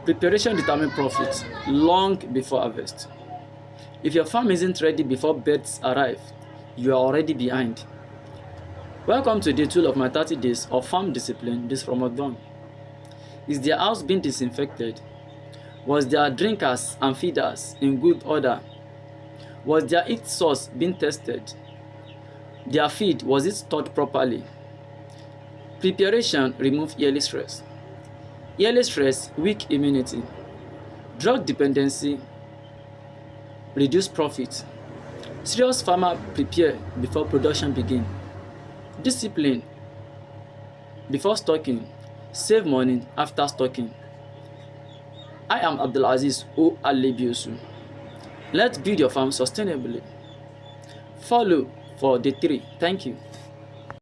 Preparation determines profit long before harvest. If your farm isn't ready before birds arrive, you are already behind. Welcome to day 2 of my 30 days of farm discipline this Ramadan. Is their house being disinfected? Was their drinkers and feeders in good order? Was their heat source being tested? Their feed, was it stored properly? Preparation removes yearly stress. Yearly stress, weak immunity. Drug dependency, reduce profit. Serious farmer prepare before production begin. Discipline before stocking, save money after stocking. I am Abdulaziz O. Alebiosu. Let's build your farm sustainably. Follow for day 3. Thank you.